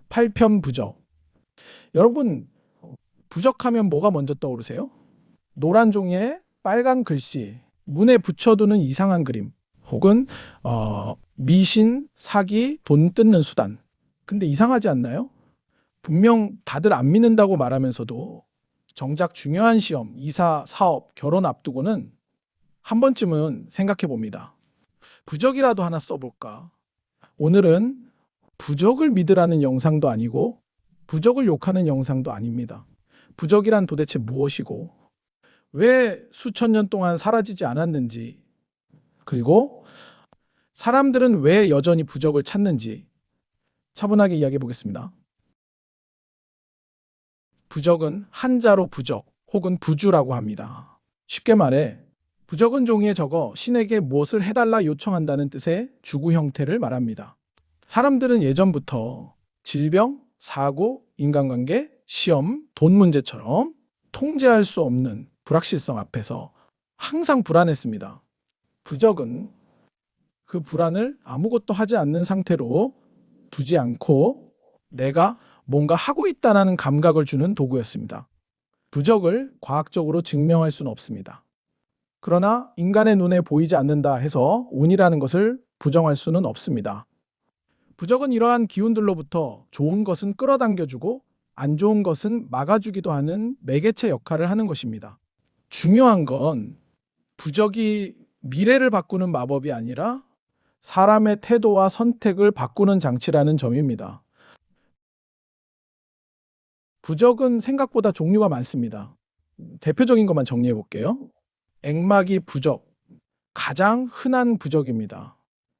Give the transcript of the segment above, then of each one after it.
팔편부적. 여러분, 부적하면 뭐가 먼저 떠오르세요? 노란 종이에 빨간 글씨, 문에 붙여두는 이상한 그림, 혹은 미신, 사기, 돈 뜯는 수단. 근데 이상하지 않나요? 분명 다들 안 믿는다고 말하면서도 정작 중요한 시험, 이사, 사업, 결혼 앞두고는 한 번쯤은 생각해 봅니다. 부적이라도 하나 써볼까? 오늘은 부적을 믿으라는 영상도 아니고 부적을 욕하는 영상도 아닙니다. 부적이란 도대체 무엇이고 왜 수천 년 동안 사라지지 않았는지, 그리고 사람들은 왜 여전히 부적을 찾는지 차분하게 이야기해 보겠습니다. 부적은 한자로 부적 혹은 부주라고 합니다. 쉽게 말해 부적은 종이에 적어 신에게 무엇을 해달라 요청한다는 뜻의 주구 형태를 말합니다. 사람들은 예전부터 질병, 사고, 인간관계, 시험, 돈 문제처럼 통제할 수 없는 불확실성 앞에서 항상 불안했습니다. 부적은 그 불안을 아무것도 하지 않는 상태로 두지 않고 내가 뭔가 하고 있다는 감각을 주는 도구였습니다. 부적을 과학적으로 증명할 수는 없습니다. 그러나 인간의 눈에 보이지 않는다 해서 운이라는 것을 부정할 수는 없습니다. 부적은 이러한 기운들로부터 좋은 것은 끌어당겨주고 안 좋은 것은 막아주기도 하는 매개체 역할을 하는 것입니다. 중요한 건 부적이 미래를 바꾸는 마법이 아니라 사람의 태도와 선택을 바꾸는 장치라는 점입니다. 부적은 생각보다 종류가 많습니다. 대표적인 것만 정리해 볼게요. 액마기 부적, 가장 흔한 부적입니다.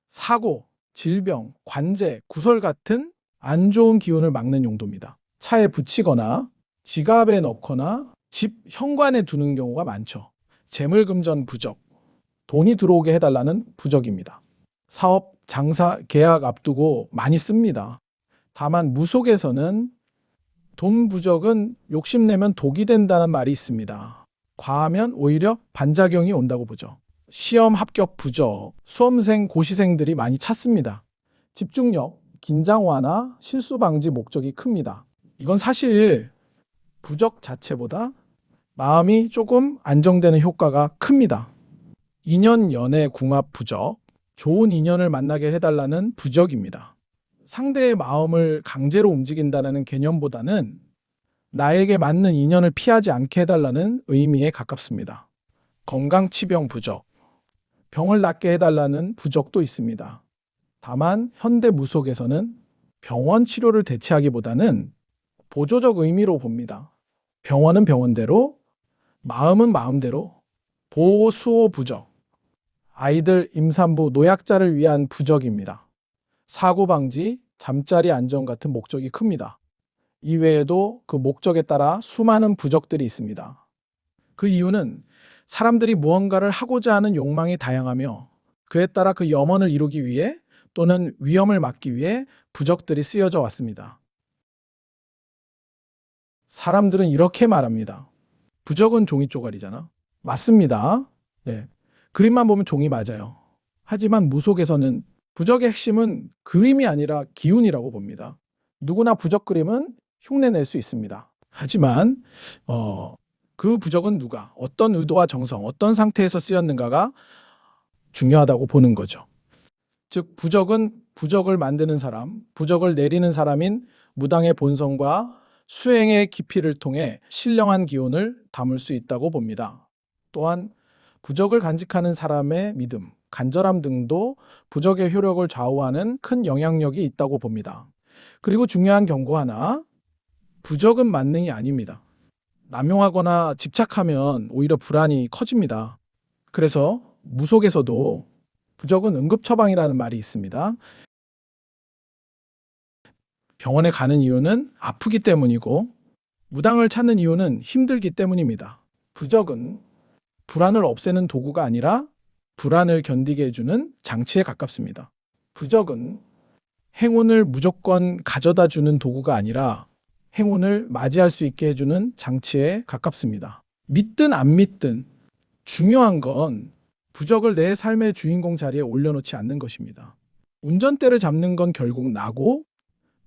사고, 질병, 관제, 구설 같은 안 좋은 기운을 막는 용도입니다. 차에 붙이거나 지갑에 넣거나 집 현관에 두는 경우가 많죠. 재물금전 부적, 돈이 들어오게 해달라는 부적입니다. 사업, 장사, 계약 앞두고 많이 씁니다. 다만 무속에서는 돈 부적은 욕심내면 독이 된다는 말이 있습니다. 과하면 오히려 반작용이 온다고 보죠. 시험 합격 부적, 수험생, 고시생들이 많이 찾습니다. 집중력, 긴장 완화, 실수 방지 목적이 큽니다. 이건 사실 부적 자체보다 마음이 조금 안정되는 효과가 큽니다. 인연, 연애, 궁합 부적, 좋은 인연을 만나게 해달라는 부적입니다. 상대의 마음을 강제로 움직인다는 개념보다는 나에게 맞는 인연을 피하지 않게 해달라는 의미에 가깝습니다. 건강치병 부적, 병을 낫게 해달라는 부적도 있습니다. 다만 현대 무속에서는 병원 치료를 대체하기보다는 보조적 의미로 봅니다. 병원은 병원대로, 마음은 마음대로, 보호수호 부적, 아이들, 임산부, 노약자를 위한 부적입니다. 사고 방지, 잠자리 안정 같은 목적이 큽니다. 이외에도 그 목적에 따라 수많은 부적들이 있습니다. 그 이유는 사람들이 무언가를 하고자 하는 욕망이 다양하며 그에 따라 그 염원을 이루기 위해 또는 위험을 막기 위해 부적들이 쓰여져 왔습니다. 사람들은 이렇게 말합니다. 부적은 종이 쪼가리잖아. 맞습니다. 네. 그림만 보면 종이 맞아요. 하지만 무속에서는 부적의 핵심은 그림이 아니라 기운이라고 봅니다. 누구나 부적 그림은 흉내낼 수 있습니다. 하지만 그 부적은 누가, 어떤 의도와 정성, 어떤 상태에서 쓰였는가가 중요하다고 보는 거죠. 즉 부적은 부적을 만드는 사람, 부적을 내리는 사람인 무당의 본성과 수행의 깊이를 통해 신령한 기운을 담을 수 있다고 봅니다. 또한 부적을 간직하는 사람의 믿음, 간절함 등도 부적의 효력을 좌우하는 큰 영향력이 있다고 봅니다. 그리고 중요한 경고 하나, 부적은 만능이 아닙니다. 남용하거나 집착하면 오히려 불안이 커집니다. 그래서 무속에서도 부적은 응급처방이라는 말이 있습니다. 병원에 가는 이유는 아프기 때문이고 무당을 찾는 이유는 힘들기 때문입니다. 부적은 불안을 없애는 도구가 아니라 불안을 견디게 해주는 장치에 가깝습니다. 부적은 행운을 무조건 가져다 주는 도구가 아니라 행운을 맞이할 수 있게 해주는 장치에 가깝습니다. 믿든 안 믿든 중요한 건 부적을 내 삶의 주인공 자리에 올려놓지 않는 것입니다. 운전대를 잡는 건 결국 나고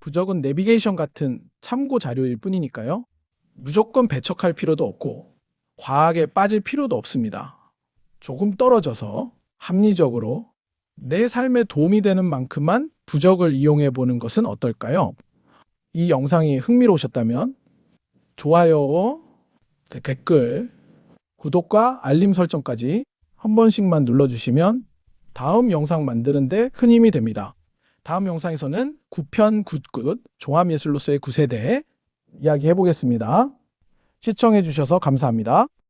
부적은 내비게이션 같은 참고 자료일 뿐이니까요. 무조건 배척할 필요도 없고 과하게 빠질 필요도 없습니다. 조금 떨어져서 합리적으로 내 삶에 도움이 되는 만큼만 부적을 이용해 보는 것은 어떨까요? 이 영상이 흥미로우셨다면 좋아요, 댓글, 구독과 알림 설정까지 한 번씩만 눌러주시면 다음 영상 만드는데 큰 힘이 됩니다. 다음 영상에서는 9편 굿굿 종합예술로서의 9세대 이야기해 보겠습니다. 시청해 주셔서 감사합니다.